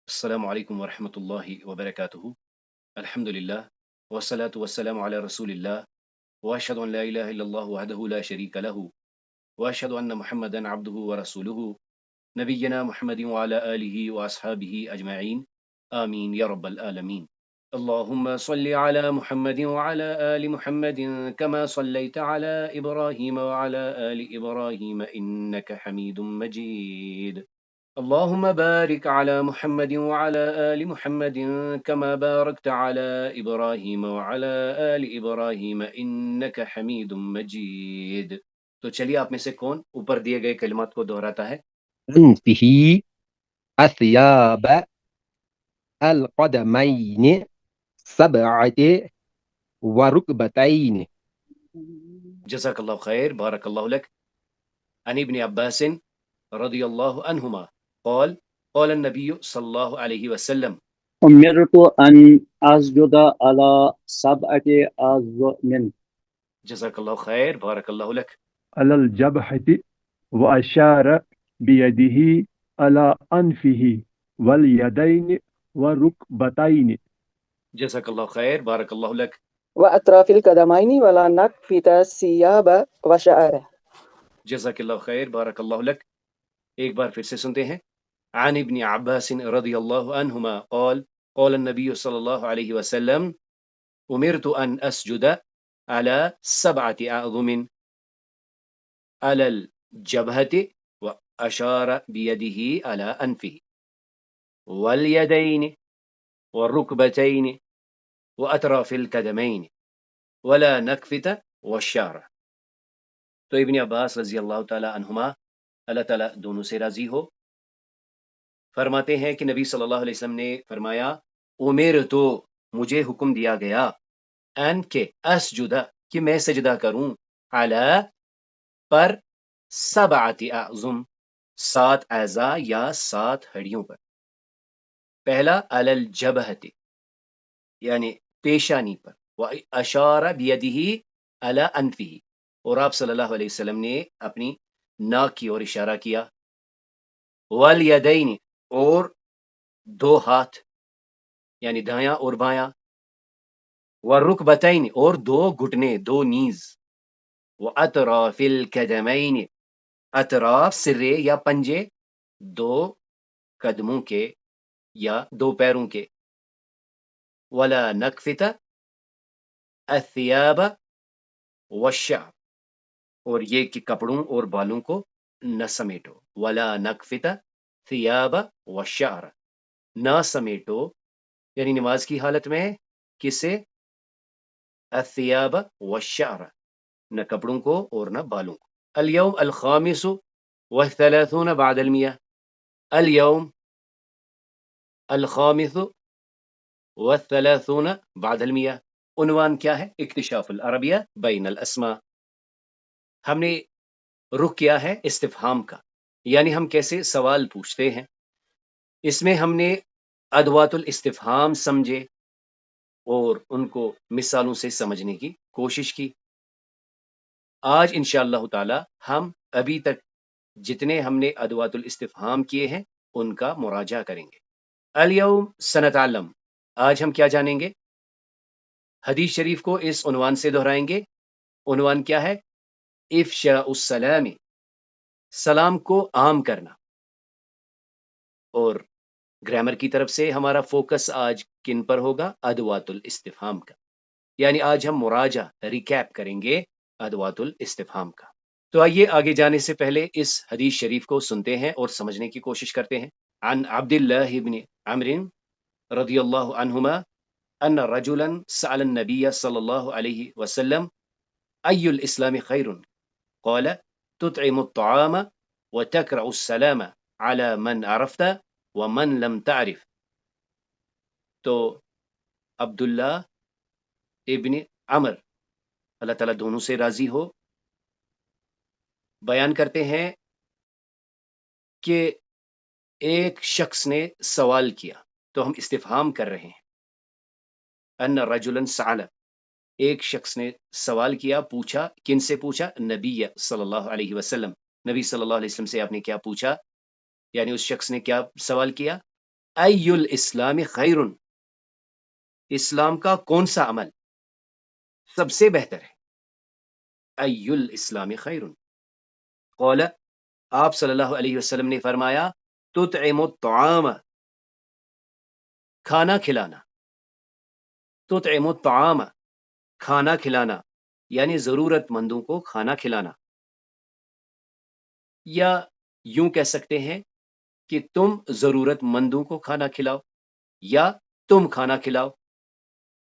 السلام علیکم ورحمۃ اللہ وبرکاتہ۔ الحمد للہ والصلاة والسلام علی رسول اللہ واشهد ان لا الہ الا اللہ وحدہ لا شریک لہ واشهد ان محمدا عبدہ ورسولہ نبینا محمد وعلی آلہ واصحابہ اجمعین آمین یا رب العالمین۔ اللهم صل على محمد وعلى آل محمد كما صليت على إبراهيم وعلى آل إبراهيم إنك حميد مجيد۔ اللهم بارك على محمد وعلى آل محمد كما باركت على إبراهيم وعلى آل إبراهيم إنك حميد مجيد۔ تو چلیے آپ میں سے کون اوپر دیے گئے کلمات کو دہراتا ہے؟ أنفه الثياب القدمين سبعة وركبتين. جزاک اللہ خیر، بارک اللہ لک۔ عن ابن عباس رضی اللہ عنہما قال قال النبی صلی اللہ علیہ وسلم أمرت أن أسجد على 7 أعظم. جزاک اللہ خیر، بارک اللہ لک۔ على الجبهة وأشار بيده على أنفه واليدين والركبتين. جزاک اللہ خیر، بارک اللہ لک۔ وأطراف القدمين ولا نكفت الثياب وشعره. جزاک اللہ خیر، بارک اللہ لک۔ ایک بار پھر سے سنتے ہیں۔ عن ابن عباس رضی اللہ عنہما قال قال النبی صلی اللہ علیہ وسلم امرت ان اسجد على 7 اعظم على الجبهة واشار بيده على انفه واليدين والركبتين واطراف القدمين ولا نكفت والشعر۔ تو ابن عباس رضی اللہ تعالی عنہما، اللہ تعالیٰ دونوں سے راضی ہو، فرماتے ہیں کہ نبی صلی اللہ علیہ وسلم نے فرمایا امیر تو مجھے حکم دیا گیا ان کہ اسجدہ کہ میں سجدہ کروں علی پر 7 اعظم 7 اعضاء یا 7 ہڈیوں پر۔ پہلا علی الجبہۃ یعنی پیشانی پر، واشار بیدہ علی انفہ اور آپ صلی اللہ علیہ وسلم نے اپنی ناک کی اور اشارہ کیا، والیدین اور 2 ہاتھ یعنی دایاں اور بایاں، والرکبتین اور 2 گھٹنے 2 نیز، واطراف القدمین اطراف سرے یا پنجے 2 قدموں کے یا 2 پیروں کے، ولا نکفت الثیاب والشعر اور یہ کہ کپڑوں اور بالوں کو نہ سمیٹو، ولا نکفت ثیاب والشعر نہ سمیٹو یعنی نماز کی حالت میں کسے؟ الثیاب والشعر نہ کپڑوں کو اور نہ بالوں کو۔ اليوم الخامس والثلاثون بعد المئة، اليوم الخامس والثلاثون بعد المئة، عنوان کیا ہے؟ اکتشاف العربیہ بین الاسماء۔ ہم نے رخ کیا ہے استفہام کا، یعنی ہم کیسے سوال پوچھتے ہیں۔ اس میں ہم نے ادوات الاستفہام سمجھے اور ان کو مثالوں سے سمجھنے کی کوشش کی۔ آج انشاءاللہ تعالی ہم ابھی تک جتنے ہم نے ادوات الاستفہام کیے ہیں ان کا مراجعہ کریں گے۔ الیوم سنتعلم، آج ہم کیا جانیں گے؟ حدیث شریف کو اس عنوان سے دہرائیں گے۔ عنوان کیا ہے؟ افشاء السلام، سلام کو عام کرنا۔ اور گرامر کی طرف سے ہمارا فوکس آج کن پر ہوگا؟ ادوات الاستفہام کا، یعنی آج ہم مراجعہ ریکیپ کریں گے ادوات الاستفہام کا۔ تو آئیے آگے جانے سے پہلے اس حدیث شریف کو سنتے ہیں اور سمجھنے کی کوشش کرتے ہیں۔ عن عبداللہ بن عمرو رضی اللہ عنہما ان رجلا سأل النبی صلی اللہ علیہ وسلم ای الاسلام خیر قال تطعم الطعام وتقرأ السلام على من عرفت ومن لم تعرف۔ تو عبداللہ ابن عمر، اللہ تعالیٰ دونوں سے راضی ہو، بیان کرتے ہیں کہ ایک شخص نے سوال کیا، تو ہم استفہام کر رہے ہیں۔ ان رجلا سأل، ایک شخص نے سوال کیا، پوچھا، کن سے پوچھا؟ نبی صلی اللہ علیہ وسلم، نبی صلی اللہ علیہ وسلم سے آپ نے کیا پوچھا؟ یعنی اس شخص نے کیا سوال کیا؟ ای الاسلام خیر، اسلام کا کون سا عمل سب سے بہتر ہے؟ ای الاسلام خیر، قال، آپ صلی اللہ علیہ وسلم نے فرمایا، تطعم الطعام، کھانا کھلانا، تطعم الطعام، کھانا کھلانا، یعنی ضرورت مندوں کو کھانا کھلانا، یا یوں کہہ سکتے ہیں کہ تم ضرورت مندوں کو کھانا کھلاؤ یا تم کھانا کھلاؤ۔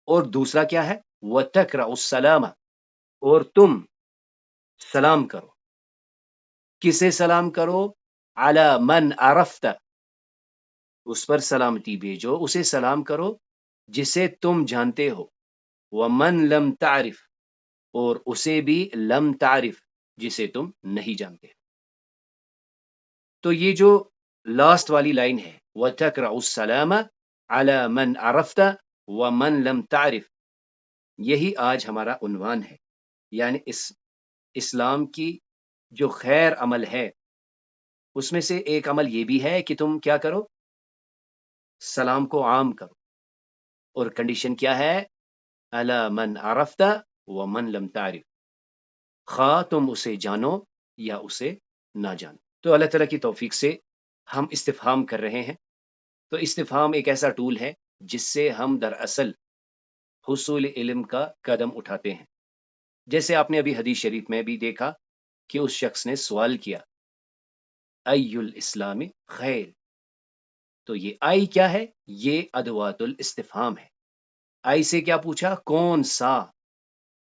اور دوسرا کیا ہے؟ وَتَقْرَأُ السَّلَامَ، اور تم سلام کرو، کسے سلام کرو؟ عَلَى مَنْ عَرَفْتَ، اس پر سلامتی بھیجو، اسے سلام کرو جسے تم جانتے ہو، وَمَنْ لَمْ تَعْرِف، اور اسے بھی لم تعرف، جسے تم نہیں جانتے۔ تو یہ جو لاسٹ والی لائن ہے، وَتَقْرَأُ السَّلَامَ عَلَى مَنْ عَرَفْتَ وَمَنْ لَمْ تَعْرِف، یہی آج ہمارا عنوان ہے، یعنی اسلام کی جو خیر عمل ہے اس میں سے ایک عمل یہ بھی ہے کہ تم کیا کرو؟ سلام کو عام کرو، اور کنڈیشن کیا ہے؟ عَلَى مَنْ عَرَفْتَ وَمَنْ لَمْ تَعْرِف، خواہ تم اسے جانو یا اسے نہ جانو۔ تو اللہ تعالیٰ کی توفیق سے ہم استفہام کر رہے ہیں۔ تو استفہام ایک ایسا ٹول ہے جس سے ہم دراصل حصول علم کا قدم اٹھاتے ہیں۔ جیسے آپ نے ابھی حدیث شریف میں بھی دیکھا کہ اس شخص نے سوال کیا، ای الاسلام خیر، تو یہ آئی کیا ہے؟ یہ ادوات الاستفہام ہے۔ آئی سے کیا پوچھا؟ کون سا؟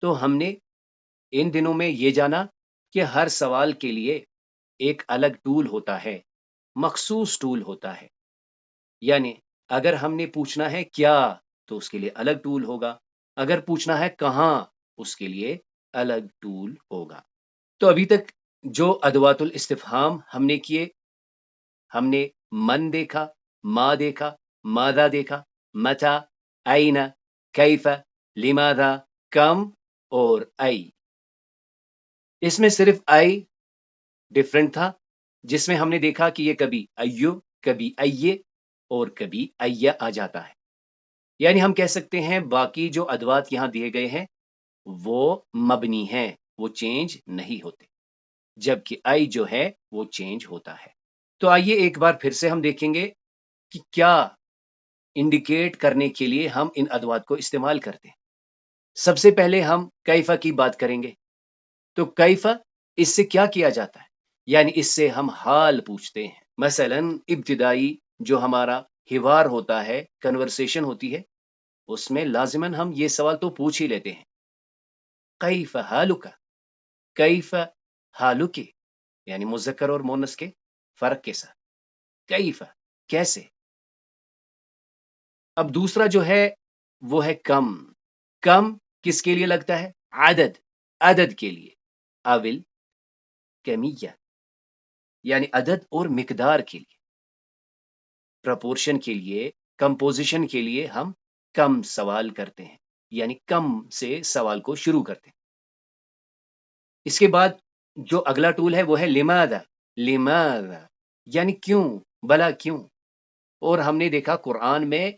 تو ہم نے ان دنوں میں یہ جانا کہ ہر سوال کے لیے ایک الگ ٹول ہوتا ہے، مخصوص ٹول ہوتا ہے، یعنی اگر ہم نے پوچھنا ہے کیا تو اس کے لیے الگ ٹول ہوگا، اگر پوچھنا ہے کہاں اس کے لیے الگ ٹول ہوگا۔ تو ابھی تک جو ادوات الاستفہام ہم نے کیے، ہم نے من دیکھا، ما دیکھا، ماذا دیکھا، متا، این، کیف، لماذا، کم اور ای۔ اس میں صرف آئی ڈفرنٹ تھا، جس میں ہم نے دیکھا کہ یہ کبھی ایو، کبھی ایے اور کبھی ایہ آ جاتا ہے، یعنی ہم کہہ سکتے ہیں باقی جو ادوات یہاں دیے گئے ہیں وہ مبنی ہیں، وہ چینج نہیں ہوتے، جبکہ آئی جو ہے وہ چینج ہوتا ہے۔ تو آئیے ایک بار پھر سے ہم دیکھیں گے کہ کیا انڈیکیٹ کرنے کے لیے ہم ان ادوات کو استعمال کرتے ہیں۔ سب سے پہلے ہم کیفہ کی بات کریں گے۔ تو کیفہ، اس سے کیا کیا جاتا ہے؟ یعنی اس سے ہم حال پوچھتے ہیں۔ مثلا ابتدائی جو ہمارا حوار ہوتا ہے، کنورسیشن ہوتی ہے، اس میں لازماً ہم یہ سوال تو پوچھ ہی لیتے ہیں، کیف حالک، کیف حالک، یعنی مذکر اور مؤنث کے فرق کے ساتھ، کیف، کیسے۔ اب دوسرا جو ہے وہ ہے کم۔ کم کس کے لیے لگتا ہے؟ عدد، عدد کے لیے، اول کمیہ، یعنی عدد اور مقدار کے لیے، پرپورشن کے لیے، کمپوزیشن کے لیے ہم کم سوال کرتے ہیں، یعنی کم سے سوال کو شروع کرتے ہیں۔ اس کے بعد جو اگلا ٹول ہے وہ ہے لماذا، لماذا یعنی کیوں، بلا کیوں۔ اور ہم نے دیکھا قرآن میں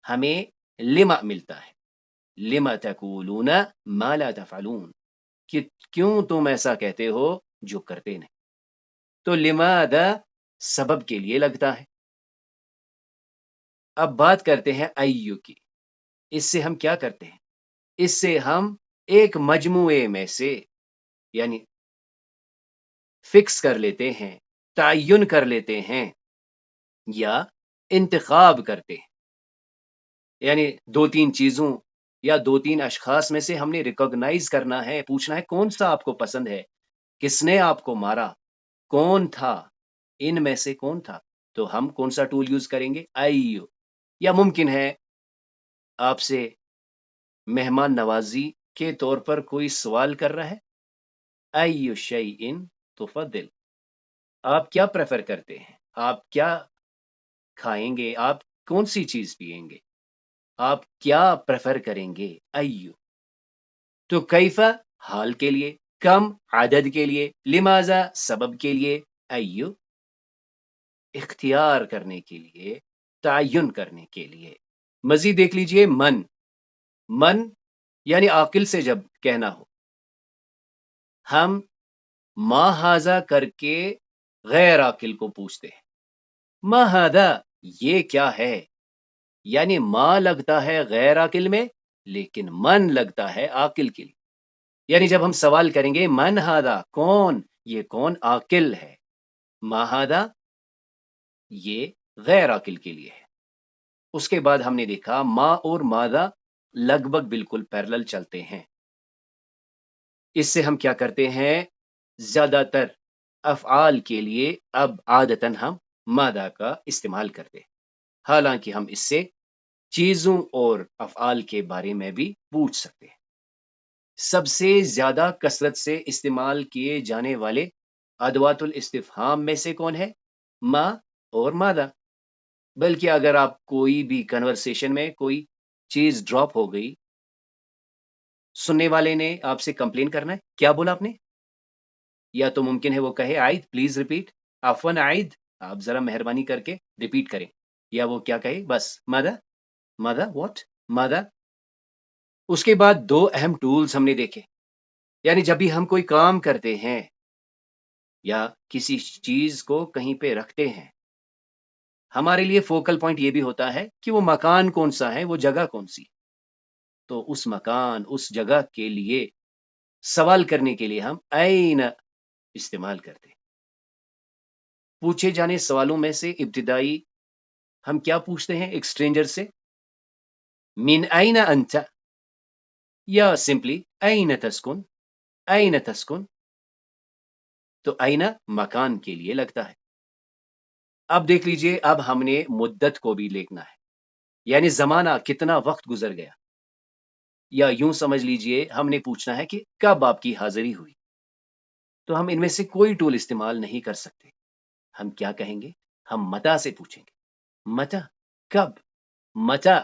ہمیں لما ملتا ہے، لما تقولون ما لا تفعلون، کہ کیوں تم ایسا کہتے ہو جو کرتے نہیں۔ تو لماذا سبب کے لیے لگتا ہے۔ اب بات کرتے ہیں ایو کی۔ اس سے ہم کیا کرتے ہیں؟ اس سے ہم ایک مجموعے میں سے یعنی فکس کر لیتے ہیں، تعین کر لیتے ہیں یا انتخاب کرتے ہیں، یعنی دو تین چیزوں یا دو تین اشخاص میں سے ہم نے ریکوگنائز کرنا ہے، پوچھنا ہے کون سا آپ کو پسند ہے، کس نے آپ کو مارا، کون تھا، ان میں سے کون تھا، تو ہم کون سا ٹول یوز کریں گے؟ ایو۔ یا ممکن ہے آپ سے مہمان نوازی کے طور پر کوئی سوال کر رہا ہے، ایو شیئن تفضل، آپ کیا پریفر کرتے ہیں، آپ کیا کھائیں گے، آپ کون سی چیز پیئیں گے، آپ کیا پریفر کریں گے، ایو۔ تو کیفہ حال کے لیے، کم عدد کے لیے، لماذا سبب کے لیے، ایو اختیار کرنے کے لیے تعین کرنے کے لیے. مزید دیکھ لیجئے من یعنی عاقل سے جب کہنا ہو، ہم ما ہاذا کر کے غیر عاقل کو پوچھتے ہیں. ما ہاذا، یہ کیا ہے؟ یعنی ما لگتا ہے غیر عاقل میں، لیکن من لگتا ہے عاقل کے لیے. یعنی جب ہم سوال کریں گے من ہاذا، کون، یہ کون عاقل ہے. ما ہاذا یہ غیر عاقل کے لیے ہے. اس کے بعد ہم نے دیکھا ما اور ماذا لگ بھگ بالکل پیرلل چلتے ہیں. اس سے ہم کیا کرتے ہیں، زیادہ تر افعال کے لیے اب عادتاً ہم ماذا کا استعمال کرتے ہیں، حالانکہ ہم اس سے چیزوں اور افعال کے بارے میں بھی پوچھ سکتے ہیں. سب سے زیادہ کثرت سے استعمال کیے جانے والے ادوات الاستفہام میں سے کون ہے؟ ما اور ماذا. بلکہ اگر آپ کوئی بھی کنورسیشن میں کوئی چیز ڈراپ ہو گئی، سننے والے نے آپ سے کمپلین کرنا ہے، کیا بولا آپ نے؟ یا تو ممکن ہے وہ کہے عائد پلیز ریپیٹ، عفواً عائد آپ ذرا مہربانی کر کے ریپیٹ کریں، یا وہ کیا کہے بس ماذا واٹ ماذا. اس کے بعد دو اہم ٹولز ہم نے دیکھے. یعنی جب بھی ہم کوئی کام کرتے ہیں یا کسی چیز کو کہیں پہ رکھتے ہیں، ہمارے لیے فوکل پوائنٹ یہ بھی ہوتا ہے کہ وہ مکان کون سا ہے، وہ جگہ کون سی. تو اس مکان، اس جگہ کے لیے سوال کرنے کے لیے ہم این استعمال کرتے ہیں. پوچھے جانے سوالوں میں سے ابتدائی ہم کیا پوچھتے ہیں ایک اسٹرینجر سے؟ من این انت، یا سمپلی این تسکن. تو این مکان کے لیے لگتا ہے. اب دیکھ لیجئے، اب ہم نے مدت کو بھی لیکھنا ہے، یعنی زمانہ کتنا وقت گزر گیا. یا یوں سمجھ لیجئے ہم نے پوچھنا ہے کہ کب آپ کی حاضری ہوئی. تو ہم ان میں سے کوئی ٹول استعمال نہیں کر سکتے. ہم کیا کہیں گے؟ ہم متا سے پوچھیں گے. متا، کب. متا،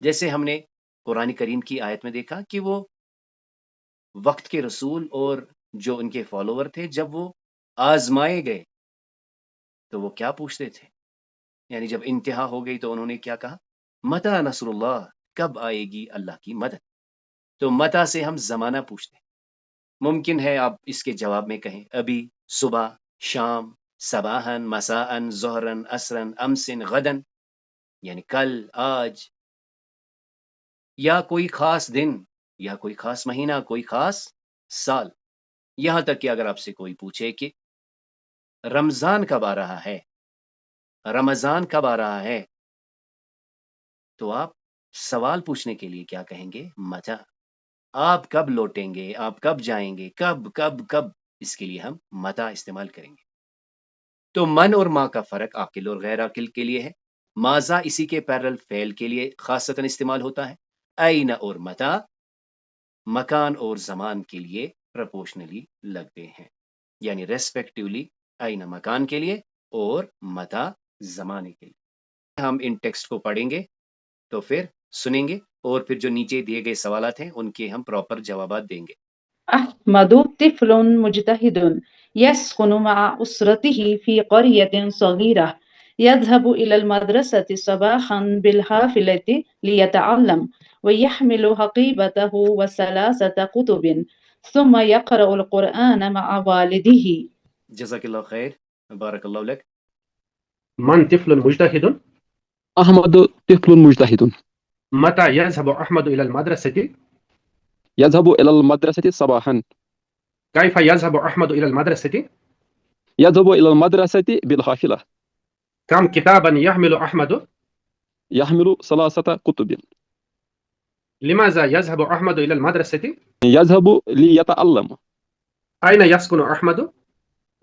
جیسے ہم نے قرآن کریم کی آیت میں دیکھا کہ وہ وقت کے رسول اور جو ان کے فالوور تھے، جب وہ آزمائے گئے تو وہ کیا پوچھتے تھے؟ یعنی جب انتہا ہو گئی تو انہوں نے کیا کہا؟ متا نصر اللہ، کب آئے گی اللہ کی مدد. تو متا سے ہم زمانہ پوچھتے ہیں. ممکن ہے آپ اس کے جواب میں کہیں ابھی، صبح، شام، صباحن، مساءن، ظہرن، عصرن، امسن، غدن، یعنی کل، آج، یا کوئی خاص دن، یا کوئی خاص مہینہ، کوئی خاص سال. یہاں تک کہ اگر آپ سے کوئی پوچھے کہ رمضان کب آ رہا ہے، رمضان کب آ رہا ہے، تو آپ سوال پوچھنے کے لیے کیا کہیں گے؟ متا. آپ کب لوٹیں گے، آپ کب جائیں گے، کب، اس کے لیے ہم متا استعمال کریں گے. تو من اور ما کا فرق عاقل اور غیر عاقل کے لیے ہے. ماذا اسی کے پیرل فعل کے لیے خاصتاً استعمال ہوتا ہے. این اور متا مکان اور زمان کے لیے پرپورشنلی لگتے ہیں، یعنی ریسپیکٹیولی این مکان کے لیے اور متا زمانے کے لیے. ہم ان ٹیکسٹ کو پڑھیں گے تو پھر سنیں گے، اور پھر جو نیچے دیے گئے سوالات ہیں ان کے ہم پراپر جوابات دیں گے. أحمد طفل مجتهد يسكن مع أسرته في قرية صغيرة يذهب إلى المدرسة صباحا بالحافلة ليتعلم ويحمل حقيبته وثلاثة كتب ثم يقرأ القرآن مع والده. جزاک اللہ خیر، بارک اللہ لک. من طفل مجتهد؟ أحمد طفل مجتهد متى يذهب أحمد إلى المدرسة؟ يذهب إلى المدرسة صباحا. كيف يذهب أحمد إلى المدرسة؟ يذهب إلى المدرسة بالحافلة. كم كتابا يحمل أحمد؟ يحمل 3 كتب. لماذا يذهب أحمد إلى المدرسة؟ يذهب ليتعلم. أين يسكن أحمد؟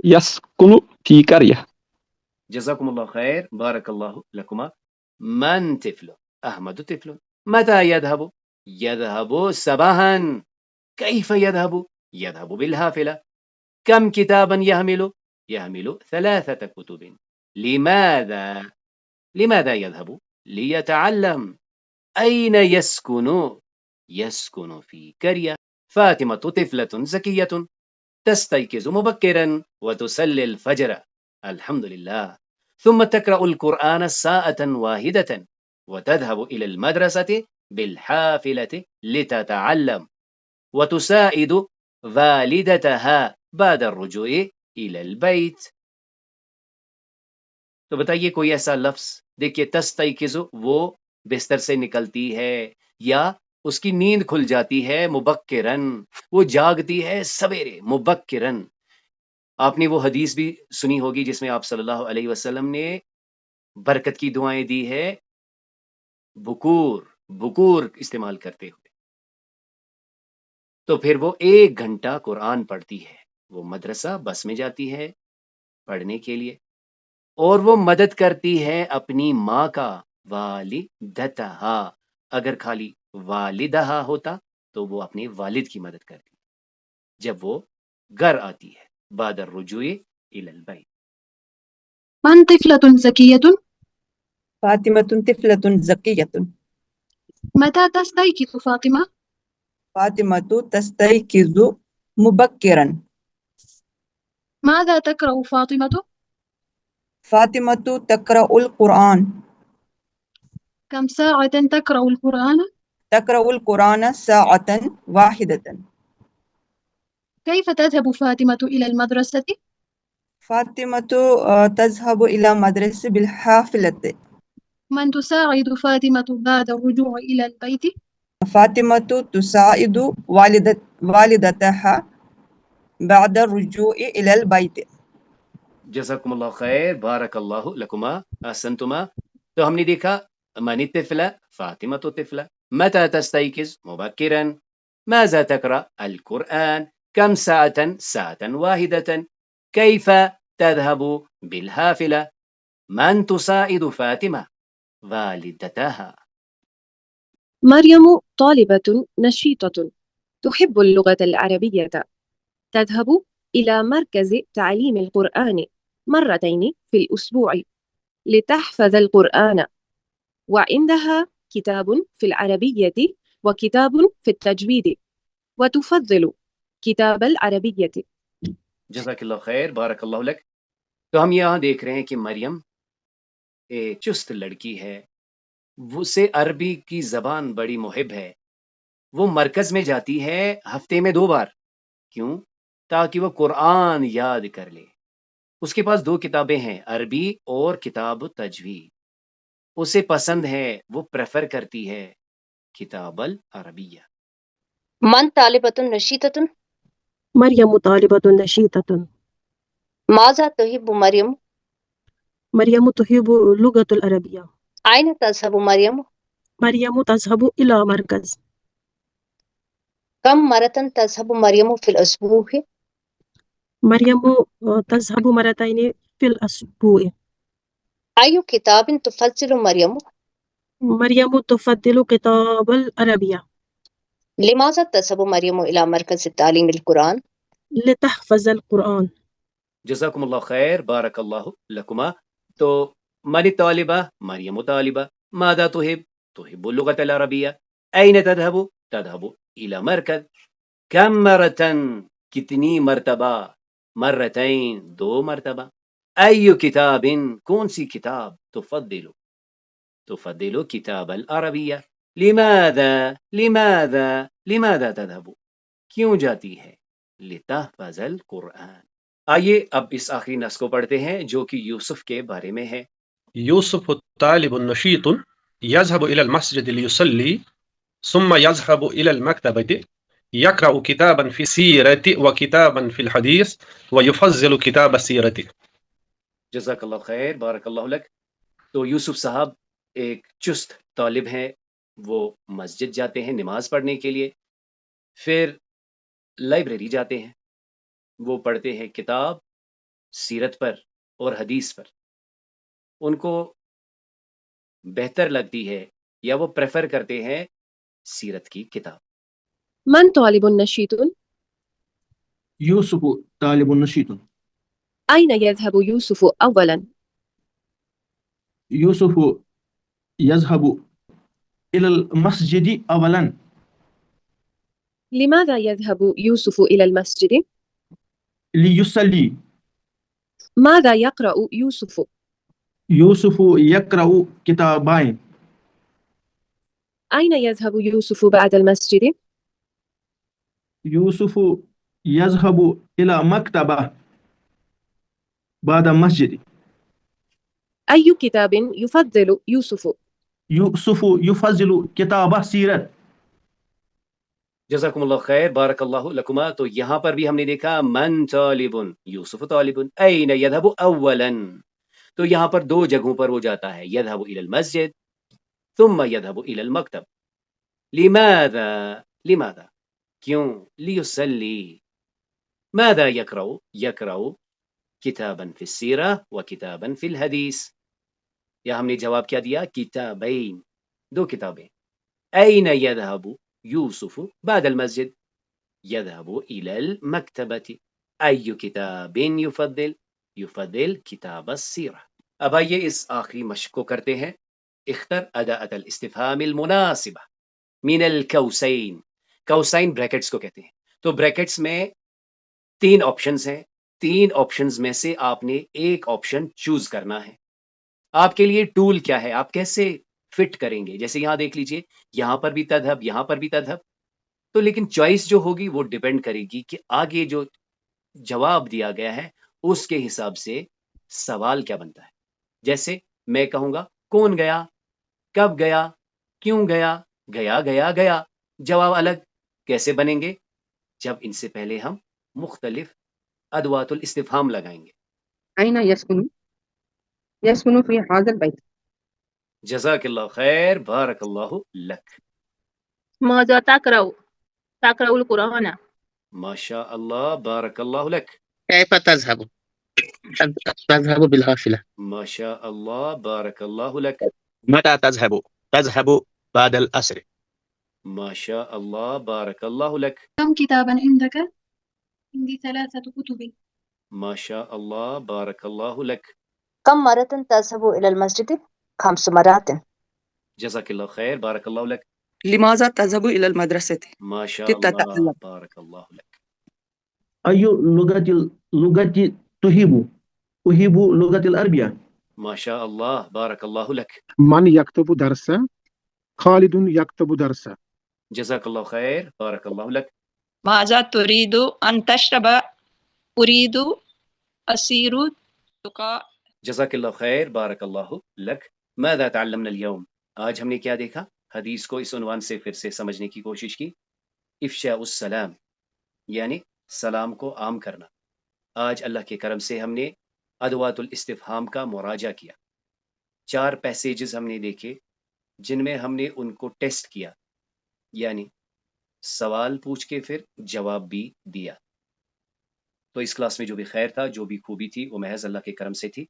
يسكن في قرية. جزاکم اللہ خیر، بارک اللہ لکما. من طفل، احمد طفل. متى يذهب؟ يذهب صباحا. كيف يذهب؟ يذهب بالحافلة. كم كتابا يحمل؟ يحمل 3 كتب. لماذا يذهب؟ ليتعلم. أين يسكن؟ يسكن في قرية. فاطمة طفلة ذكية تستيقظ مبكرا وتصلي الفجر. الحمد لله. ثم تقرأ القرآن ساعة واحدة وتذهب إلى المدرسة بالحافلة لتتعلم وتساعد والدتها بعد الرجوع إلى البيت. تو بتائیے کوئی ایسا لفظ، دیکھیے تستيقظ وہ بستر سے نکلتی ہے یا اس کی نیند کھل جاتی ہے مبکرن، وہ جاگتی ہے سویرے مبکرن. آپ نے وہ حدیث بھی سنی ہوگی جس میں آپ صلی اللہ علیہ وسلم نے برکت کی دعائیں دی ہے بکور استعمال کرتے ہوئے. تو پھر وہ 1 گھنٹہ قرآن پڑھتی ہے، وہ مدرسہ بس میں جاتی ہے پڑھنے کے لیے، اور وہ مدد کرتی ہے اپنی ماں کا، والدتہا. اگر خالی والدہا ہوتا تو وہ اپنے والد کی مدد کرتی جب وہ گھر آتی ہے. بعد الرجوع إلى البيت. من طفلة ذكية؟ فاطمة طفلة ذكية. متى تستيقظ فاطمة؟ فاطمة تستيقظ مبكرا. ماذا تقرأ فاطمة؟ فاطمة تقرأ القرآن. كم ساعة تقرأ القرآن؟ تقرأ القرآن ساعة واحدة. كيف تذهب فاطمة إلى المدرسة؟ فاطمة تذهب إلى مدرسة بالحافلة. من تساعد فاطمة بعد الرجوع إلى البيت؟ فاطمة تساعد والدتها بعد الرجوع إلى البيت. جزاکم اللہ خیر، بارک اللہ لکما، احسنتما. تو ہم نے دیکھا من الطفلة فاطمة طفلة، متى تستيقظ مبكرا، ماذا تقرأ القرآن، كم ساعة، ساعة واحدة، كيف تذهب بالحافلة، من تساعد فاطمة والدتها. مريم طالبة نشيطة تحب اللغة العربية، تذهب إلى مركز تعليم القرآن مرتين في الأسبوع لتحفظ القرآن، وعندها كتاب في العربية وكتاب في التجويد، وتفضل كتاب العربية. جزاک اللہ خیر، بارک اللہ لک. تو ہم یہاں دیکھ رہے ہیں کہ مریم ایک چست لڑکی ہے، اسے عربی کی زبان بڑی محب ہے. وہ مرکز میں جاتی ہے ہفتے میں 2 بار. کیوں؟ تاکہ وہ قرآن یاد کر لے. اس کے پاس 2 کتابیں ہیں، عربی اور کتاب تجوید. اسے پسند ہے، وہ پریفر کرتی ہے کتاب العربیہ. من طالبة نشيطة؟ مريم طالبة نشيطة. ماذا تحب مريم؟ مريم تحب اللغة العربية. أين تذهب مريم؟ مريم تذهب إلى مركز. كم مرة تذهب مريم في الأسبوع؟ مريم تذهب مرتين في الأسبوع. أي كتاب تفضل مريم؟ مريم تفضل كتاب العربية. لماذا تذهب مريم إلى مركز تعليم القرآن؟ لتحفظ القرآن. جزاکم اللہ خیر، بارک اللہ لکما. تو من طالبہ، مریم طالبہ. ماذا تحب؟ تحب اللغة العربية. أين تذهب؟ تذهب إلى مركز. كم مرة؟ کتنی مرتبہ؟ مرتين، 2 مرتبہ. أي کتاب؟ کون سی کتاب؟ تفضل کتاب العربیہ. لماذا تذهب؟ کیوں جاتی ہے؟ لتحفظ القرآن. آئیے اب اس آخری نص کو پڑھتے ہیں جو کہ یوسف کے بارے میں ہے. يوسف طالب نشيط يذهب إلى المسجد ليصلي ثم يذهب إلى المكتبة يقرأ كتابا في السيرة وكتابا في الحديث ويفضل كتاب السيرة. جزاک اللہ خیر، بارک اللہ لک. تو یوسف صاحب ایک چست طالب ہیں، وہ مسجد جاتے ہیں نماز پڑھنے کے لیے، پھر لائبریری جاتے ہیں، وہ پڑھتے ہیں کتاب سیرت پر اور حدیث پر. ان کو بہتر لگتی ہے یا وہ پریفر کرتے ہیں سیرت کی کتاب. من طالب نشيط؟ يوسف طالب نشيط. أين يذهب يوسف أولا؟ يوسف يذهب إلى المسجد أولا. لماذا يذهب يوسف إلى المسجد؟ ليصلي. ماذا يقرأ يوسف؟ يوسف يقرأ كتابين. أين يذهب يوسف بعد المسجد؟ يوسف يذهب إلى مكتبة بعد المسجد. أي كتاب يفضل يوسف؟ يوسف يفضل كتاب سيرة. جزاکم اللہ خیر، بارک اللہ لکما۔ تو یہاں پر بھی ہم نے دیکھا من طالبن، یوسف طالبن، این یذهب اولا، تو یہاں پر دو جگہوں پر وہ جاتا ہے، یذهب الى المسجد ثم يذهب الى المکتب۔ لماذا کیوں؟ لیصلی۔ ماذا یقرأ کتابا فی السیرہ وکتابا فی الحدیث۔ یا ہم نے جواب کیا دیا؟ کتابین، دو کتابیں۔ این یذهب یوسف بعد المسجد؟ يذهب إلى المكتبة۔ أي كتاب يفضل کتاب السیرہ۔ اب آئیے اس آخری مشق کو کرتے ہیں۔ اختر اداۃ الاستفہام المناسبہ من القوسین۔ قوسین بریکٹس کو کہتے ہیں۔ تو بریکٹس میں 3 آپشنز ہیں، 3 آپشنز میں سے آپ نے ایک آپشن چوز کرنا ہے۔ آپ کے لیے ٹول کیا ہے، آپ کیسے فٹ کریں گے؟ جیسے یہاں دیکھ لیجئے، یہاں پر بھی تذهب، یہاں پر بھی تذهب، تو لیکن چوائس جو ہوگی وہ ڈیپینڈ کرے گی کہ آگے جو جواب دیا گیا ہے اس کے حساب سے سوال کیا بنتا ہے۔ جیسے میں کہوں گا کون گیا، کب گیا، کیوں گیا، گیا گیا گیا، جواب الگ کیسے بنیں گے؟ جب ان سے پہلے ہم مختلف ادوات الاستفہام لگائیں گے۔ أين يسكن؟ يسكن في هذا البيت. جزاک اللہ خیر، بارک اللہ لک۔ ماذا تقرأ؟ تقرأ القرآن. ما شاء اللہ، بارک اللہ لک۔ كيف تذهب؟ تذهب بالحافلة. ما شاء اللہ، بارک اللہ لک۔ متى تذهب؟ تذهب بعد العصر. ما شاء اللہ، بارک اللہ لک۔ كم كتابا عندك؟ عندي 3 كتب. ما شاء اللہ، بارک اللہ لک۔ كم مرة تذهب إلى المسجد؟ 5 مرات. جزاک اللہ خیر، بارک اللہ لک۔ لماذا تذهب إلى المدرسة؟ ما شاء اللہ، لتتعلم. بارک اللہ لک۔ أي لغة تحب؟ أحب لغة العربية. ما شاء اللہ، بارک اللہ لک۔ من يكتب درسا؟ خالد يكتب درسا. جزاک اللہ خیر، بارک اللہ لک۔ ماذا تريد أن تشرب؟ أريد عصير زقاق. جزاک اللہ خیر، بارک اللہ لک۔ ماذا تعلمنا اليوم؟ آج ہم نے کیا دیکھا؟ حدیث کو اس عنوان سے پھر سے سمجھنے کی کوشش کی، افشاء السلام، یعنی سلام کو عام کرنا۔ آج اللہ کے کرم سے ہم نے ادوات الاستفہام کا مراجعہ کیا۔ 4 پیسیجز ہم نے دیکھے جن میں ہم نے ان کو ٹیسٹ کیا، یعنی سوال پوچھ کے پھر جواب بھی دیا۔ تو اس کلاس میں جو بھی خیر تھا، جو بھی خوبی تھی، وہ محض اللہ کے کرم سے تھی۔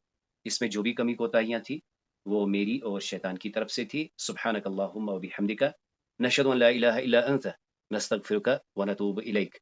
اس میں جو بھی کمی کوتاہیاں تھی وہ میری اور شیطان کی طرف سے تھی۔ سبحانک اللہم و بحمدک، نشہد ان لا الہ الا انت، نستغفرک و نتوب الیک۔